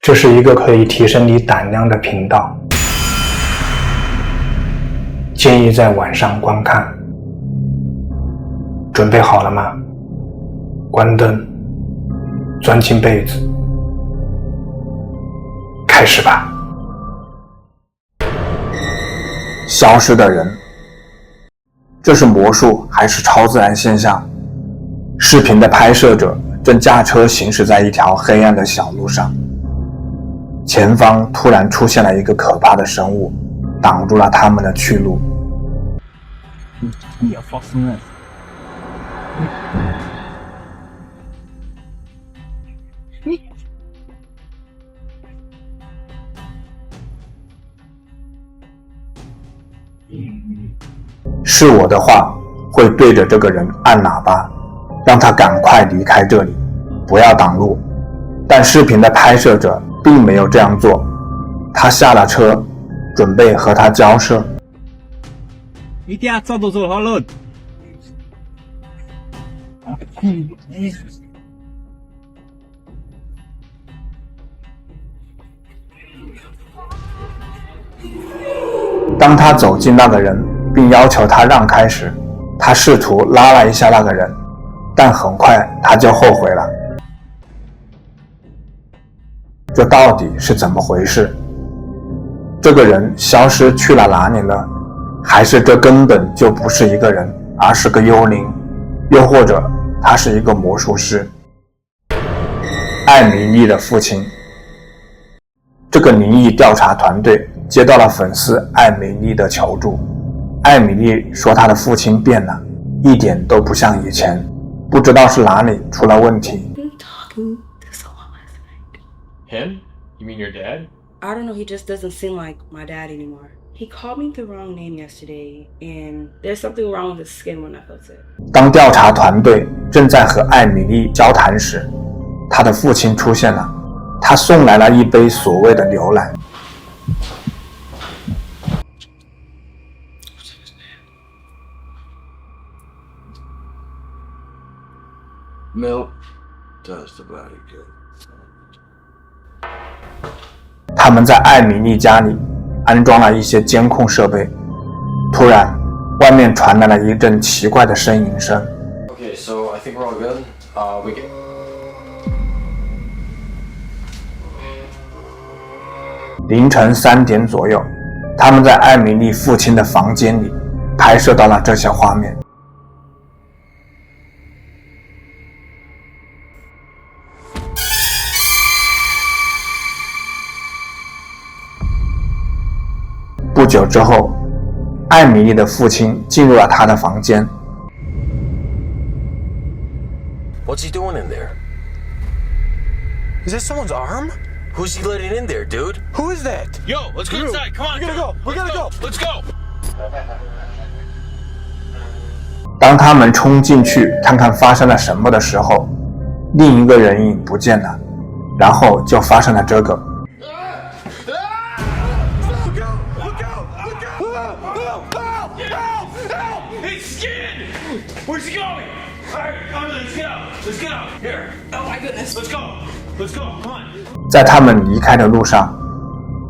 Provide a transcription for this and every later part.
这是一个可以提升你胆量的频道，建议在晚上观看。准备好了吗？关灯，钻进被子，开始吧。消失的人，这是魔术还是超自然现象？视频的拍摄者正驾车行驶在一条黑暗的小路上，前方突然出现了一个可怕的生物，挡住了他们的去路。你要放松了。是我的话，会对着这个人按喇叭，让他赶快离开这里，不要挡路。但视频的拍摄者并没有这样做，他下了车，准备和他交涉。一定要走到这条路。当他走近那个人并要求他让开时，他试图拉了一下那个人，但很快他就后悔了。这到底是怎么回事？这个人消失去了哪里了？还是这根本就不是一个人，而是个幽灵？又或者他是一个魔术师？艾米丽的父亲。这个灵异调查团队接到了粉丝艾米丽的求助。艾米丽说她的父亲变了，一点都不像以前，不知道是哪里出了问题。Him? You mean your dad? I don't know, he just doesn't seem like my dad anymore. He called me the wrong name yesterday, and there's something wrong with his skin when I felt it. 当调查团队正在和艾米丽交谈时，她的父亲出现了，他送来了一杯所谓的牛奶。Milk does the body good. 他们在艾米丽家里安装了一些监控设备。突然，外面传来了一阵奇怪的呻吟声。Okay, so I think we're all good. We get. 凌晨3点左右，他们在艾米丽父亲的房间里拍摄到了这些画面。不久之后，艾米丽的父亲进入了他的房间。What's he doing in there? Is that someone's arm? Who's he letting in there, dude? Who is that? Yo, let's go inside. Come on, We gotta go. We gotta go. Let's go. 当他们冲进去看看发生了什么的时候，另一个人影不见了，然后就发生了这个。He's skinned. Where's he going? All right, come on, let's get out. Let's get out. Here. Oh my goodness. Let's go. Let's go. Come on. 在他们离开的路上，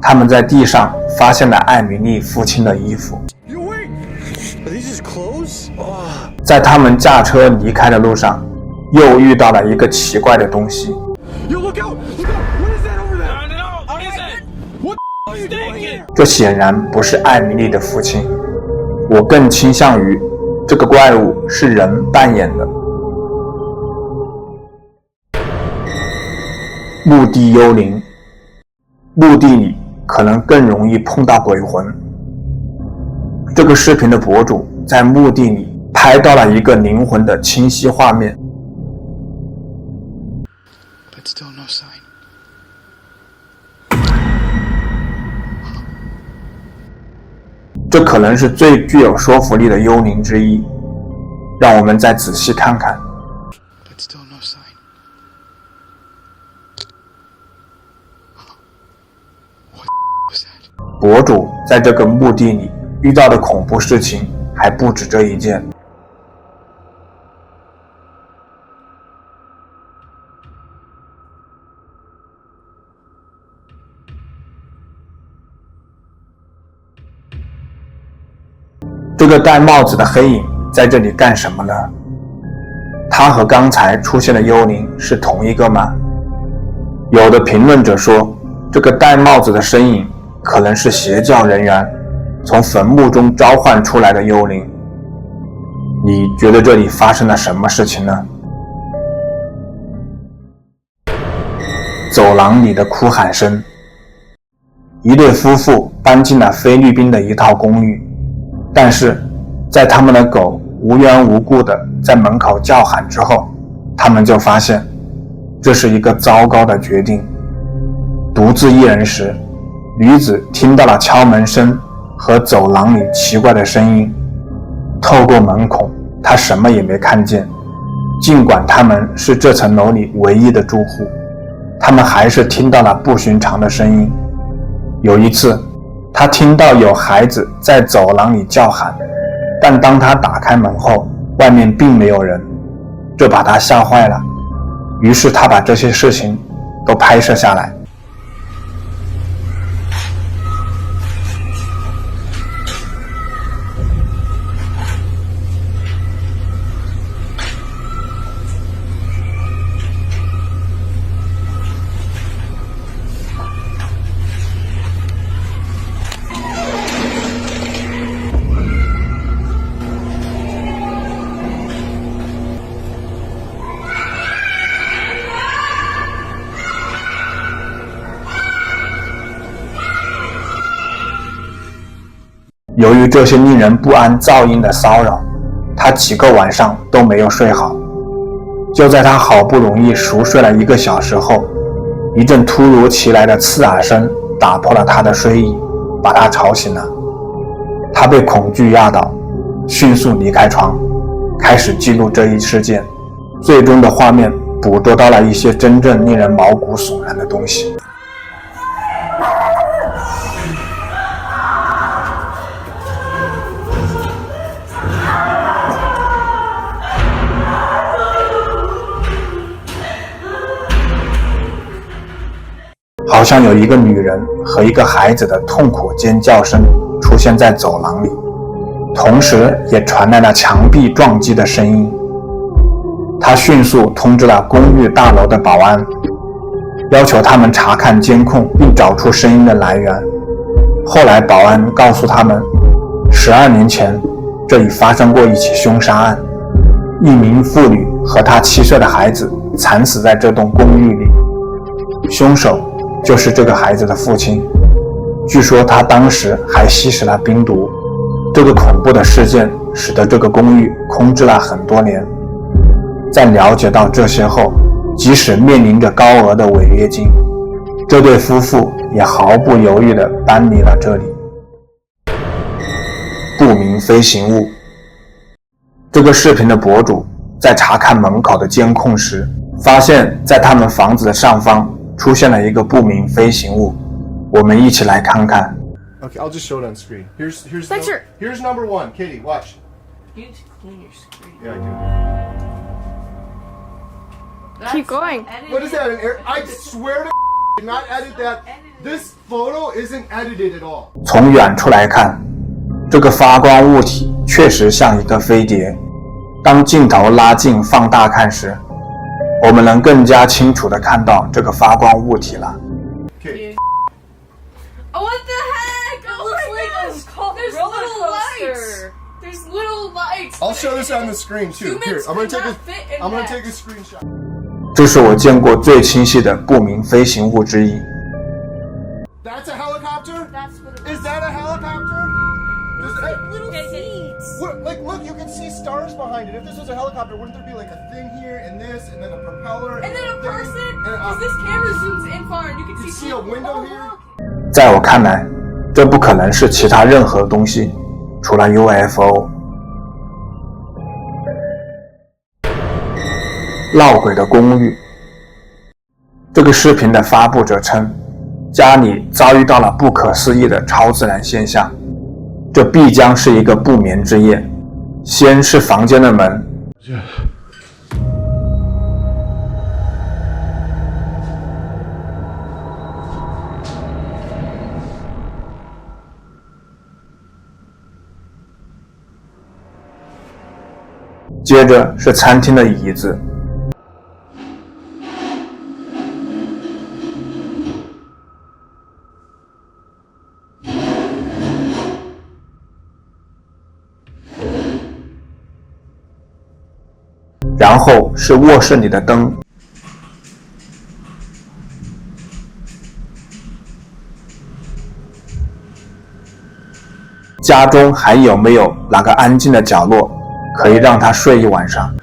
他们在地上发现了艾米丽父亲的衣服。You wait. Are these his clothes? Oh. 在他们驾车离开的路上，又遇到了一个奇怪的东西。Yo, look out! Look out! What is that over there? No. What is it? What the are you doing? Naked. 这显然不是艾米丽的父亲，我更倾向于这个怪物是人扮演的。墓地幽灵，墓地里可能更容易碰到鬼魂。这个视频的博主在墓地里拍到了一个灵魂的清晰画面。But still no sign. 这可能是最具有说服力的幽灵之一，让我们再仔细看看。 But still no sign. 博主在这个墓地里遇到的恐怖事情还不止这一件。这个戴帽子的黑影在这里干什么呢？他和刚才出现的幽灵是同一个吗？有的评论者说，这个戴帽子的身影可能是邪教人员从坟墓中召唤出来的幽灵。你觉得这里发生了什么事情呢？走廊里的哭喊声。一对夫妇搬进了菲律宾的一套公寓，但是在他们的狗无缘无故的在门口叫喊之后，他们就发现这是一个糟糕的决定。独自一人时，女子听到了敲门声和走廊里奇怪的声音。透过门孔，她什么也没看见。尽管他们是这层楼里唯一的住户，他们还是听到了不寻常的声音。有一次，她听到有孩子在走廊里叫喊，但当她打开门后，外面并没有人，这把她吓坏了。于是她把这些事情都拍摄下来。由于这些令人不安噪音的骚扰，他几个晚上都没有睡好。就在他好不容易熟睡了1个小时后，一阵突如其来的刺耳声打破了他的睡意，把他吵醒了。他被恐惧压倒，迅速离开床，开始记录这一事件。最终的画面捕捉到了一些真正令人毛骨悚然的东西。好像有一个女人和一个孩子的痛苦尖叫声出现在走廊里，同时也传来了墙壁撞击的声音。他迅速通知了公寓大楼的保安，要求他们查看监控并找出声音的来源。后来保安告诉他们，12年前这里发生过一起凶杀案，一名妇女和她7岁的孩子惨死在这栋公寓里，凶手就是这个孩子的父亲。据说他当时还吸食了冰毒。这个恐怖的事件使得这个公寓空置了很多年。在了解到这些后，即使面临着高额的违约金，这对夫妇也毫不犹豫地搬离了这里。不明飞行物。这个视频的博主在查看门口的监控时，发现在他们房子的上方出现了一个不明飞行物。我们一起来看看。 Okay, I'll just show it on screen. Here's number 1. Katie, watch. You need to clean your screen. Yeah, I Keep going. do. What is that? An air? I swear to did not edit that. This photo isn't edited at all. 从远处来看，这个发光物体确实像一个飞碟。当镜头拉近放大看时，我们能更加清楚地看到这个发光物体了。 Okay. Oh, what the heck? Oh my gosh! There's little lights. There's little lights. I'll show this on the screen too. Here, Humans I'm gonna could take not fit in I'm gonna that. take a screenshot. 这是我见过最清晰的不明飞行物之一。 That's a helicopter? That's what it Is that a helicopter? Is that, little seeds. what, like, look, you can see stars behind it. If this was a helicopter, wouldn't there be like a thing here and this and then a propeller And then a thing, person. and Because this camera zooms in far and you can You see see a people. window Oh, here? look. 在我看来，这不可能是其他任何东西，除了 UFO。闹鬼的公寓。这个视频的发布者称，家里遭遇到了不可思议的超自然现象，这必将是一个不眠之夜。先是房间的门，接着是餐厅的椅子，然后是卧室里的灯。家中还有没有哪个安静的角落可以让他睡一晚上？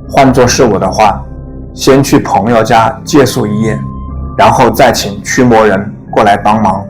换作是我的话，先去朋友家借宿一夜，然后再请驱魔人过来帮忙。